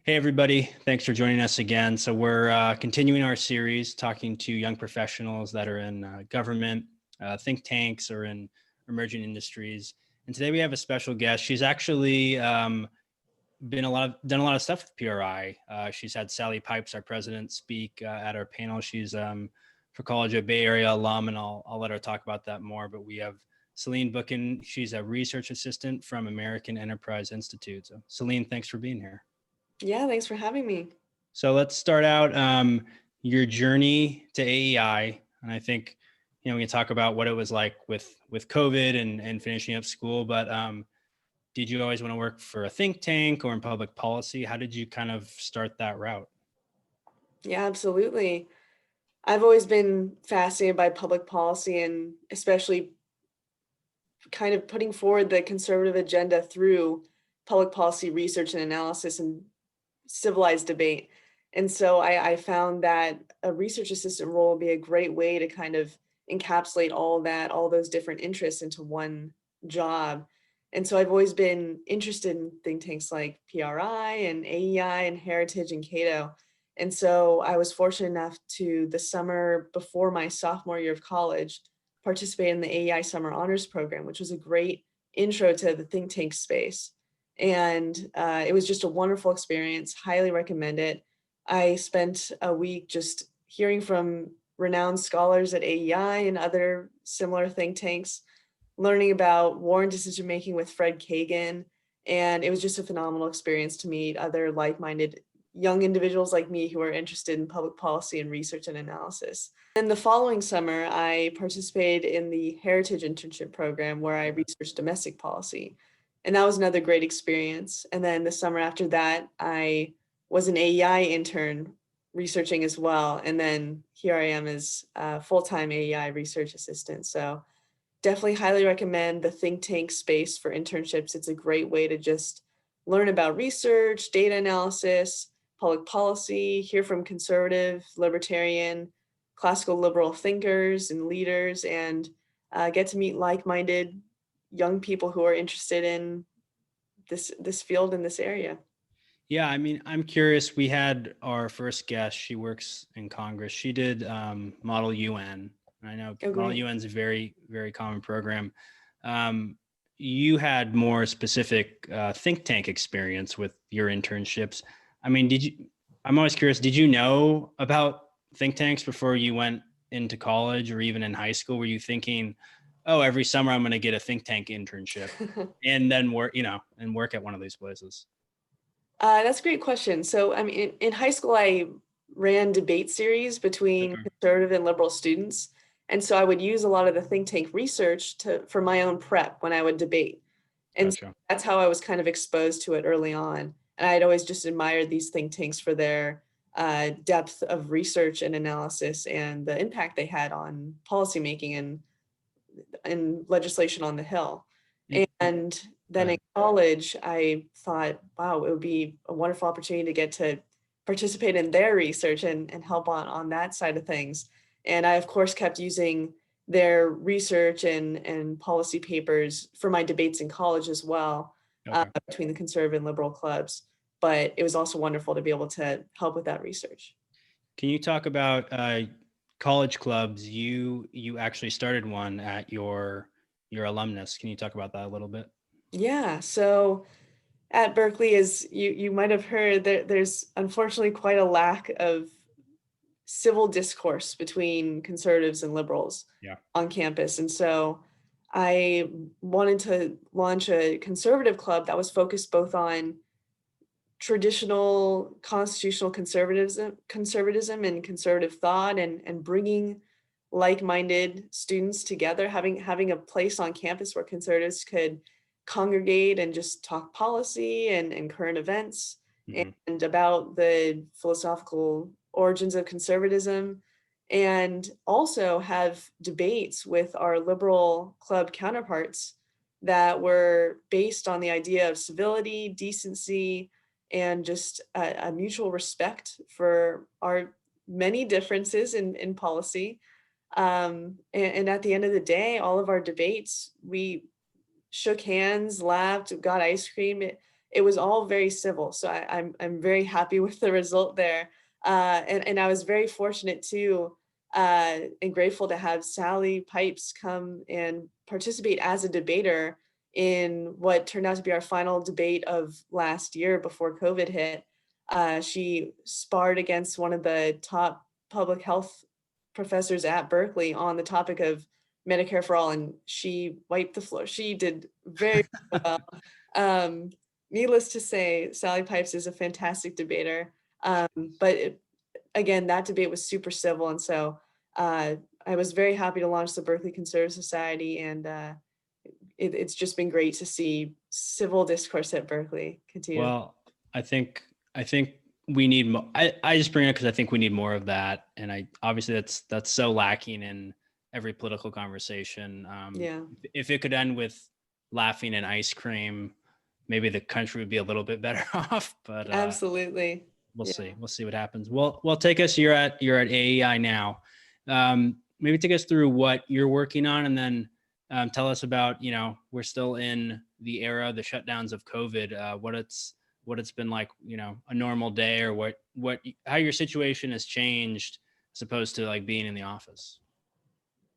Hey, everybody. Thanks for joining us again. So we're continuing our series talking to young professionals that are in government, think tanks, or in emerging industries. And today we have a special guest. She's actually done a lot of stuff with PRI. She's had Sally Pipes, our president, speak at our panel. She's for college a Bay Area alum, and I'll let her talk about that more. But we have Celine Bookin. She's a research assistant from American Enterprise Institute. So Celine, thanks for being here. Yeah, thanks for having me. So let's start out your journey to AEI, and I think we can talk about what it was like with COVID and finishing up school. But did you always want to work for a think tank or in public policy? How did you kind of start that route? Yeah, absolutely. I've always been fascinated by public policy and especially kind of putting forward the conservative agenda through public policy research and analysis and civilized debate. And so I found that a research assistant role would be a great way to kind of encapsulate all those different interests into one job. And so I've always been interested in think tanks like PRI and AEI and Heritage and Cato. And so I was fortunate enough to, the summer before my sophomore year of college, participate in the AEI Summer Honors Program, which was a great intro to the think tank space. And it was just a wonderful experience. Highly recommend it. I spent a week just hearing from renowned scholars at AEI and other similar think tanks, learning about war and decision making with Fred Kagan. And it was just a phenomenal experience to meet other like-minded young individuals like me who are interested in public policy and research and analysis. And the following summer, I participated in the Heritage Internship program where I researched domestic policy. And that was another great experience. And then the summer after that, I was an AEI intern researching as well. And then here I am as a full-time AEI research assistant. So definitely highly recommend the think tank space for internships. It's a great way to just learn about research, data analysis, public policy, hear from conservative, libertarian, classical liberal thinkers and leaders, and get to meet like-minded young people who are interested in this field in this area. Yeah, I mean, I'm curious. We had our first guest. She works in Congress. She did Model UN. I know Oh, Model great. UN is a very, very common program. You had more specific think tank experience with your internships. I mean, I'm always curious, did you know about think tanks before you went into college or even in high school? Were you thinking, oh, every summer I'm going to get a think tank internship and then work at one of these places? That's a great question. So, I mean, in high school, I ran debate series between Okay. conservative and liberal students. And so I would use a lot of the think tank research for my own prep when I would debate. And so Gotcha. that's how I was kind of exposed to it early on. And I'd always just admired these think tanks for their depth of research and analysis and the impact they had on policymaking and legislation on the Hill. And then in college, I thought, wow, it would be a wonderful opportunity to get to participate in their research and help on that side of things. And I, of course, kept using their research and policy papers for my debates in college as well, Okay. between the conservative and liberal clubs. But it was also wonderful to be able to help with that research. Can you talk about college clubs? You actually started one at your alumnus. Can you talk about that a little bit? Yeah, so at Berkeley, as you might have heard, there's unfortunately quite a lack of civil discourse between conservatives and liberals Yeah. on campus. And so I wanted to launch a conservative club that was focused both on traditional constitutional conservatism and conservative thought and bringing like-minded students together, having a place on campus where conservatives could congregate and just talk policy and current events Mm-hmm. and about the philosophical origins of conservatism, and also have debates with our liberal club counterparts that were based on the idea of civility, decency, and just a mutual respect for our many differences in policy. And at the end of the day, all of our debates, we shook hands, laughed, got ice cream. it was all very civil. So I'm very happy with the result there. And I was very fortunate too, and grateful to have Sally Pipes come and participate as a debater in what turned out to be our final debate of last year before COVID hit. She sparred against one of the top public health professors at Berkeley on the topic of Medicare for all, and she wiped the floor. She did very well. Um, Needless to say, Sally Pipes is a fantastic debater. But again, that debate was super civil, and so I was very happy to launch the Berkeley Conservative Society, and it's just been great to see civil discourse at Berkeley continue. Well, I think we need more. I just bring it because I think we need more of that, and I obviously that's so lacking in every political conversation. Yeah. If it could end with laughing and ice cream, maybe the country would be a little bit better off. But Absolutely. we'll Yeah. see. We'll see what happens. Well, take us. You're at AEI now. Maybe take us through what you're working on, and then tell us about, we're still in the era, the shutdowns of COVID. What it's been like, a normal day, or how your situation has changed as opposed to like being in the office.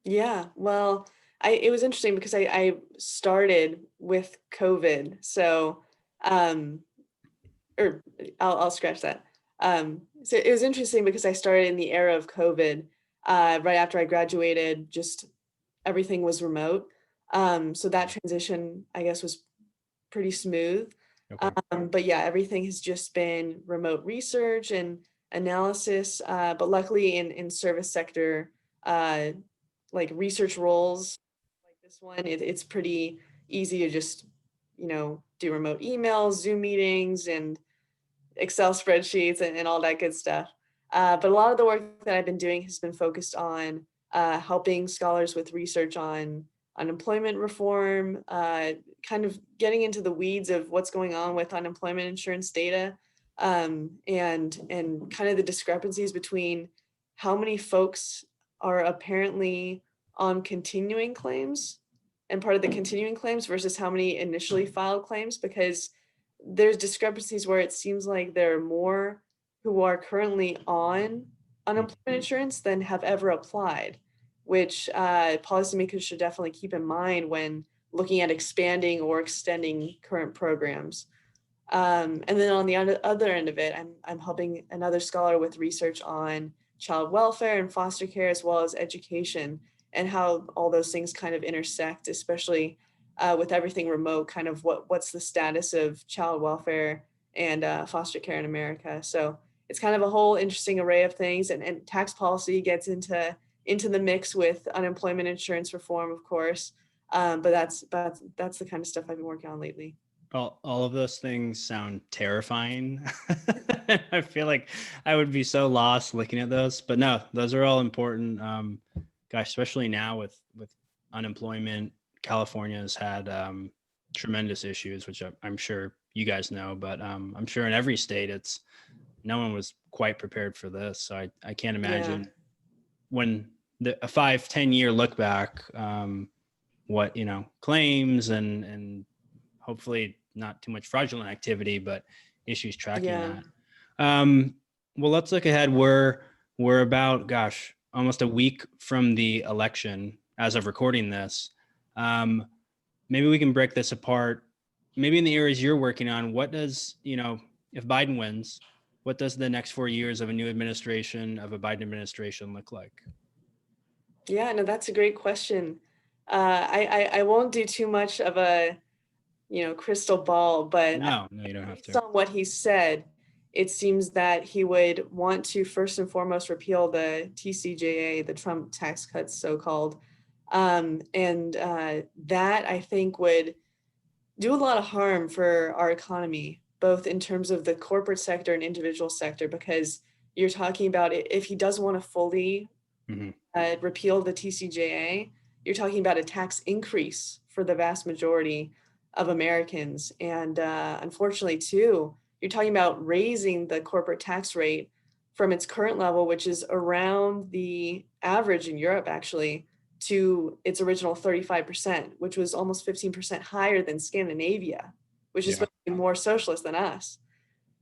Yeah. Well, it was interesting because I started with COVID. So, or I'll scratch that. So it was interesting because I started in the era of COVID, right after I graduated, just everything was remote. So that transition, I guess, was pretty smooth. Okay. But yeah, everything has just been remote research and analysis. But luckily in service sector, like research roles like this one, it's pretty easy to just, do remote emails, Zoom meetings, and Excel spreadsheets and all that good stuff. But a lot of the work that I've been doing has been focused on helping scholars with research on unemployment reform, kind of getting into the weeds of what's going on with unemployment insurance data, and kind of the discrepancies between how many folks are apparently on continuing claims and part of the continuing claims versus how many initially filed claims, because there's discrepancies where it seems like there are more who are currently on unemployment insurance than have ever applied, which policymakers should definitely keep in mind when looking at expanding or extending current programs. And then on the other end of it, I'm helping another scholar with research on child welfare and foster care, as well as education, and how all those things kind of intersect, especially with everything remote, kind of what's the status of child welfare and foster care in America. So it's kind of a whole interesting array of things, and tax policy gets into the mix with unemployment insurance reform, of course. But that's the kind of stuff I've been working on lately. All of those things sound terrifying. I feel like I would be so lost looking at those, but no, those are all important. Gosh, especially now with unemployment, California has had tremendous issues, which I'm sure you guys know, but I'm sure in every state, no one was quite prepared for this. So I can't imagine when a 5-10 year look back, what, claims and hopefully not too much fraudulent activity, but issues tracking that. Well, let's look ahead. We're about, almost a week from the election as of recording this. Maybe we can break this apart. Maybe in the areas you're working on, what does, if Biden wins, what does the next 4 years of a new administration, of a Biden administration, look like? Yeah, no, that's a great question. I won't do too much of a, crystal ball, but No, you don't have based to. on what he said, it seems that he would want to first and foremost repeal the TCJA, the Trump tax cuts, so-called. And that I think would do a lot of harm for our economy, both in terms of the corporate sector and individual sector, because you're talking about it, if he does want to fully repeal the TCJA, you're talking about a tax increase for the vast majority of Americans. And unfortunately, too, you're talking about raising the corporate tax rate from its current level, which is around the average in Europe, actually, to its original 35%, which was almost 15% higher than Scandinavia. which is Yeah. supposed to be more socialist than us.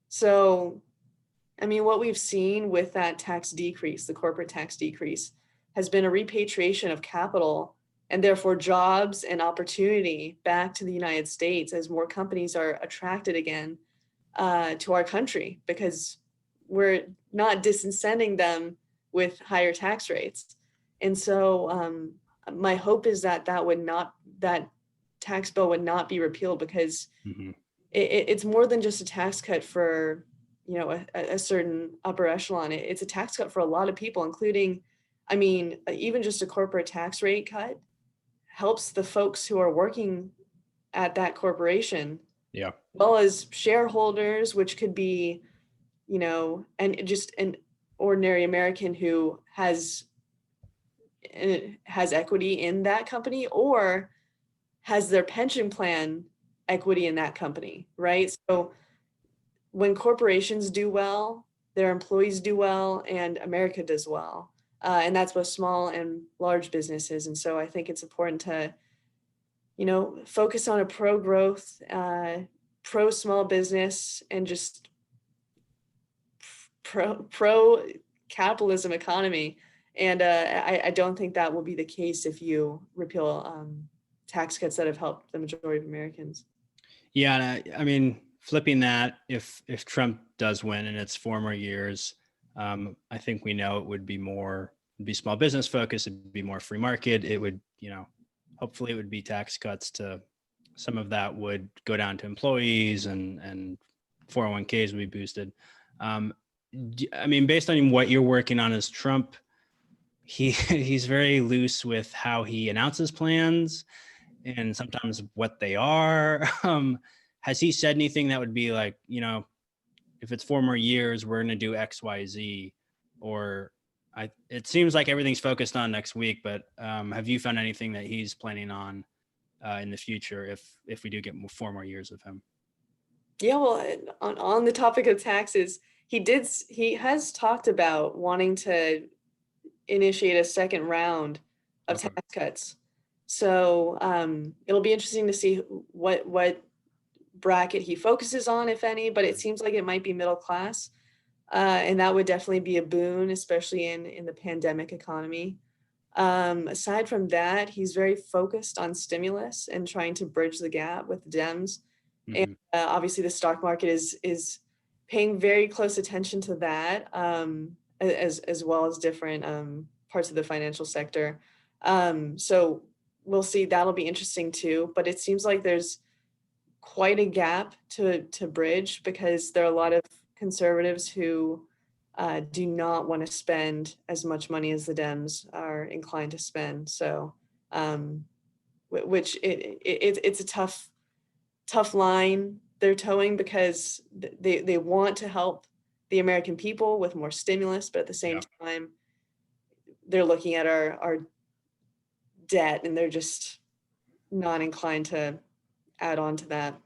So, I mean, what we've seen with that tax decrease, the corporate tax decrease, has been a repatriation of capital and therefore jobs and opportunity back to the United States as more companies are attracted again to our country, because we're not disincenting them with higher tax rates. And so my hope is that that tax bill would not be repealed, because Mhm. it's more than just a tax cut for, you know, a certain upper echelon. It's a tax cut for a lot of people, including, I mean, even just a corporate tax rate cut helps the folks who are working at that corporation, Yeah. well as shareholders, which could be, you know, and just an ordinary American who has equity in that company, or has their pension plan equity in that company, right? So when corporations do well, their employees do well, and America does well. And that's both small and large businesses. And so I think it's important to, you know, focus on a pro growth, pro small business, and just pro capitalism economy. And I don't think that will be the case if you repeal tax cuts that have helped the majority of Americans. Yeah, and I mean, flipping that, if Trump does win in its 4 more years, I think we know it would be small business focused. It'd be more free market. It would, you know, hopefully it would be tax cuts to some of that would go down to employees, and 401ks would be boosted. I mean, based on what you're working on as Trump, he's very loose with how he announces plans and sometimes what they are. Has he said anything that would be like, you know, if it's 4 more years, we're going to do X, Y, Z? Or it seems like everything's focused on next week, but have you found anything that he's planning on in the future if we do get 4 more years of him? Yeah, well, on the topic of taxes, he has talked about wanting to initiate a second round of Okay. tax cuts. So it'll be interesting to see what bracket he focuses on, if any, but it seems like it might be middle class. And that would definitely be a boon, especially in the pandemic economy. Aside from that, he's very focused on stimulus and trying to bridge the gap with the Dems. And Mm-hmm. obviously the stock market is paying very close attention to that, as well as different parts of the financial sector. So we'll see. That'll be interesting too. But it seems like there's quite a gap to bridge, because there are a lot of conservatives who do not want to spend as much money as the Dems are inclined to spend. So, which it's a tough line they're towing, because they want to help the American people with more stimulus, but at the same Yeah. time, they're looking at our debt, and they're just not inclined to add on to that.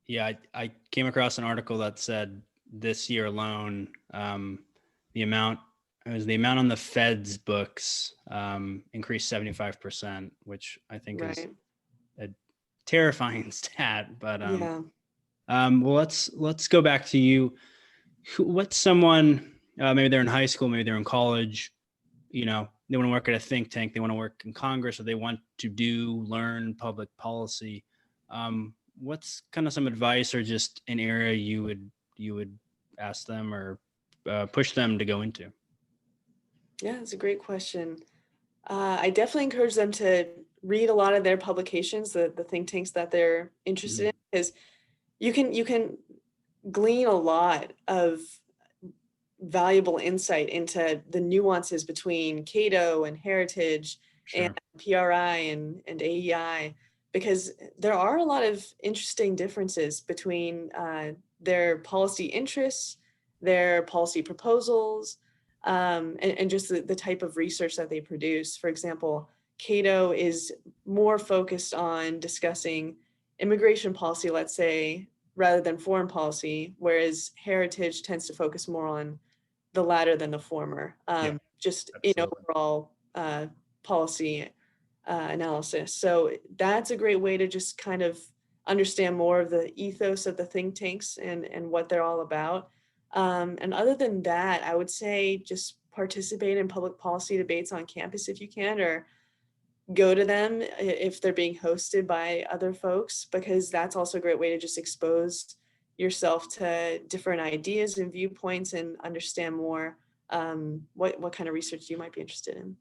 Yeah, I came across an article that said this year alone, the amount the amount on the Fed's books increased 75%, which I think is Right. a terrifying stat. But Yeah. well, let's go back to you. What's someone, maybe they're in high school, maybe they're in college, you know, they want to work at a think tank, they want to work in Congress, or they want to learn public policy. What's kind of some advice or just an area you would ask them or push them to go into? Yeah, it's a great question. I definitely encourage them to read a lot of their publications, the think tanks that they're interested Mhm. in, because you can glean a lot of valuable insight into the nuances between Cato and Heritage and Sure. PRI and AEI, because there are a lot of interesting differences between their policy interests, their policy proposals, and just the type of research that they produce. For example, Cato is more focused on discussing immigration policy, let's say, rather than foreign policy, whereas Heritage tends to focus more on the latter than the former, Yeah, just in absolutely. overall policy analysis. So that's a great way to just kind of understand more of the ethos of the think tanks and what they're all about. And other than that, I would say just participate in public policy debates on campus if you can, or go to them if they're being hosted by other folks, because that's also a great way to just expose yourself to different ideas and viewpoints and understand more what kind of research you might be interested in.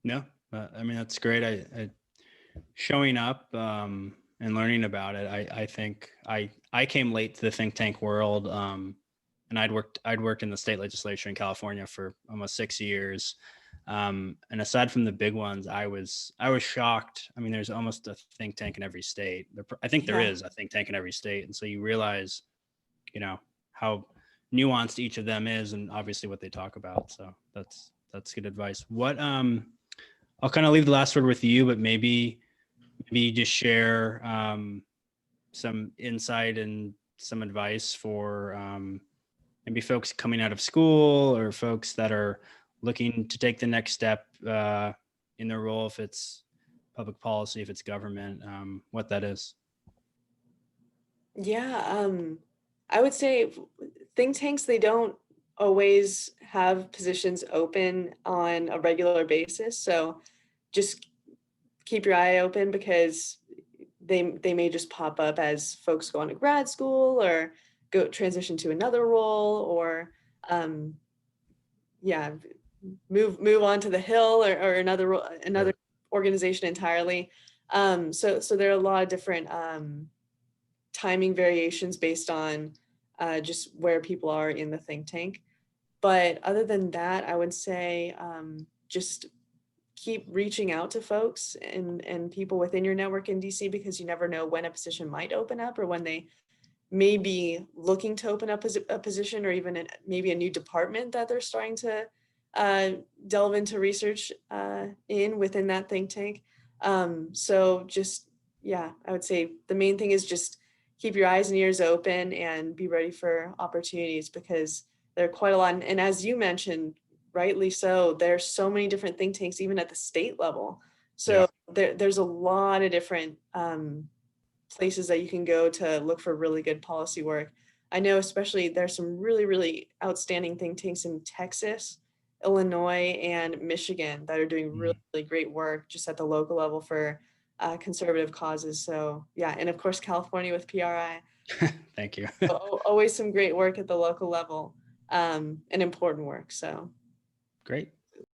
No, I mean, that's great. I showing up and learning about it. I think I came late to the think tank world, and I'd worked in the state legislature in California for almost 6 years. And aside from the big ones, I was shocked. I mean, there's almost a think tank in every state. I think there Yeah. is a think tank in every state, and so you realize, how nuanced each of them is, and obviously what they talk about. So that's good advice. What I'll kind of leave the last word with you, but maybe you just share some insight and some advice for maybe folks coming out of school or folks that are looking to take the next step in their role, if it's public policy, if it's government, what that is. Yeah, I would say think tanks, they don't always have positions open on a regular basis. So just keep your eye open, because they may just pop up as folks go on to grad school or go transition to another role, or um, yeah, move on to the Hill or another organization entirely. So there are a lot of different timing variations based on just where people are in the think tank. But other than that, I would say just keep reaching out to folks and people within your network in DC, because you never know when a position might open up, or when they may be looking to open up a position, or even maybe a new department that they're starting to delve into research within that think tank. So just, yeah, I would say the main thing is just keep your eyes and ears open and be ready for opportunities, because there are quite a lot. And as you mentioned, rightly so, there's so many different think tanks, even at the state level. So there's a lot of different places that you can go to look for really good policy work. I know especially there's some really, really outstanding think tanks in Texas, Illinois, and Michigan that are doing really, really great work just at the local level for conservative causes. So yeah, and of course, California with PRI. Thank you. Always some great work at the local level, and important work. So great.